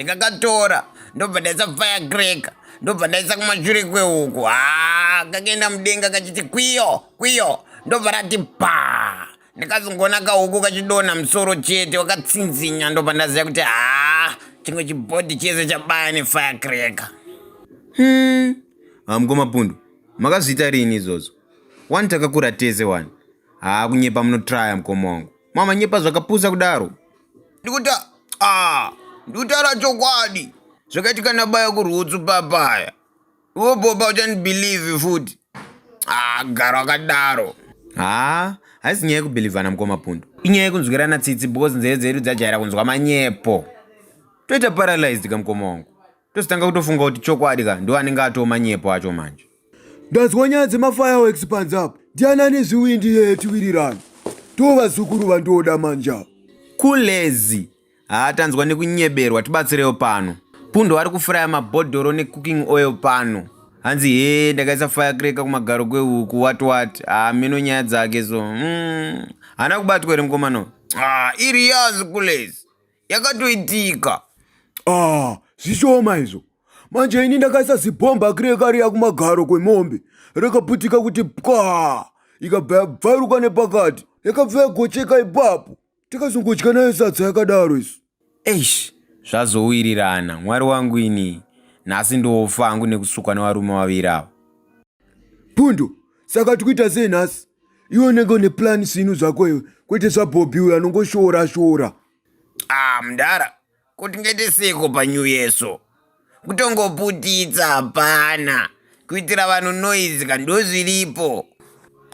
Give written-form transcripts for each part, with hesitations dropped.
ndikakatora ndobva ndaisa firecracker ndobva ndaisa kumashure kwehuku kakaenda mudenga kachiti kwiyo ndobva rati pa ndikazongona kahuku kachidonha musoro chete wakatsinzinya ndobva ndaziva kuti chimwe chibhodhi chese chabaya nefirecracker. Mkomapundu, makazviita rini izvozvo? Wani takakura tese wani. Kunyepa munotraya mukoma wangu. Mama nyepa zvakapusa kudaro. Ndikutaura chokwadi. Zvakaitika nabaya kurutsu papaya. Iwo boba uchandibhiliivhi futi. Gara wakadaro. Haisi nyaya yekubhilivhana mkomapundu. Inyaya yekunzwirana tsitsi because nzeve dzedu dzajaira kunzwa manyepo. Toita paralyzed kamukoma wangu. Tositanga kutofunga kuti chokwadi ndo anenge atoo manyepo acho manje. Ndazwa nyaya dzemafireworks panze apa. Ndiana nezviwindi yetiwirirana. Tovazukuru vandoda manja. Kulezi. Tanzwa nekunyeberwa tibatsirewo pano. Pundo ari kufuraya mabhodhoro necooking oil pano. Hanzi ndakaisa firecracker kumagaro kwehuku what. Meno nyaya dzake so. Hana kubatwa ere mukomano? Iri yazi kulezi. Yakatoitika. Zvishoma izvo. Manje ini ndakaisa zibhomba cracker riya kumagaro kwemombe. Rakaputika kuti ikabva yabvaruka nepakati. Yakabva yagocheka ipapo. Tikazongodya nayo sadza yakadaro isu. Zvazowirirana mwari wangu ini. Nhasi ndofa hangu nekusukwa nevarume vaviri ava. Pundo, saka tikuita sei nhasi? Iwe unenge une plani sinu zvako iwe, kwete zvaBobby uyo anongoshora. Mudara, kuti ngete seko panyu yeso. Kutongoputitsa hapana. Kuitira vanhu noise ndozviripo.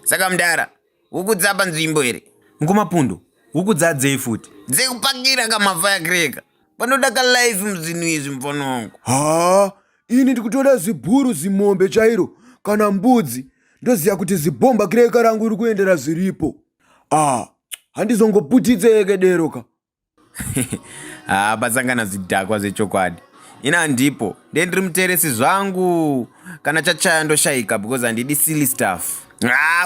Saka mudara, huku dzapa nzvimbo here? Mukomapundu, huku dzadzei futi? Dzekupakira kamafirecracker. Panoda kalife muzvinhu izvi mufana wangu. Ini ndikutoda zibhuru zimombe chairo kana mbudzi. Ndoziva kuti zibhomba cracker rangu iri kuendera zviripo. Handizongoputitse yeke dero ka. Pasangana zvidhakwa zvechokwadi. Ina ndipo ndendiri muteresi zvangu kana chachaya ndoshayika because handidi silly stuff.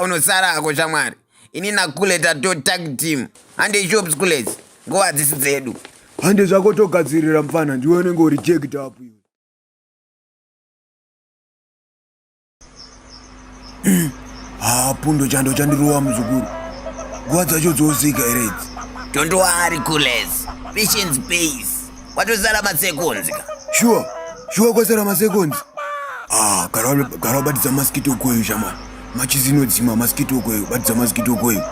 Unosara ako shamwari. Ini nakule tato tag team. Hande shops kulezi. Nguva hadzisi dzedu. Hande zvako togadzirira mfana ndiwe unenge uri jacked up iwe. Pundo chando chandirowa muzukuru. Nguva dzacho dzosvika here idzi. Don't worry kulezi. Patience pays. Watosara maseconds ka. Sure kwasara maseconds. Gara wabatidza mosquito kweyu shamwari. Machizinodzima mosquito kweyu, batidza mosquito kweyu.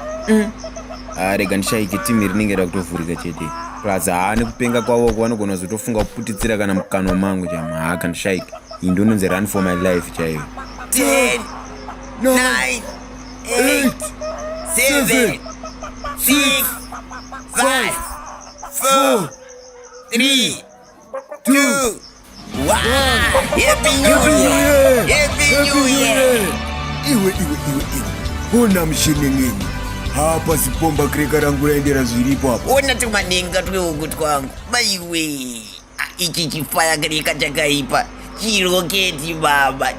Rega ndishayike timu rinenge rakutovhurika chete. Plus nekupenga kwavo vanogona kuzotofunga kuputitsira kana mukano mangu chama. Kandishayike. Iyi ndononzi run for my life chaiyo. 10, 9, 8, 7, 6, 5, 4, 3, 2, 1. Happy New Year! Happy New Year! Iwe. Ona mshinengeni. Hapa zibhomba cracker rangu raendera zviripo apa. Ona tumanenga twehuku twangu. Baiwe. Ichi chifirecracker chakaipa. Chiroketi baba.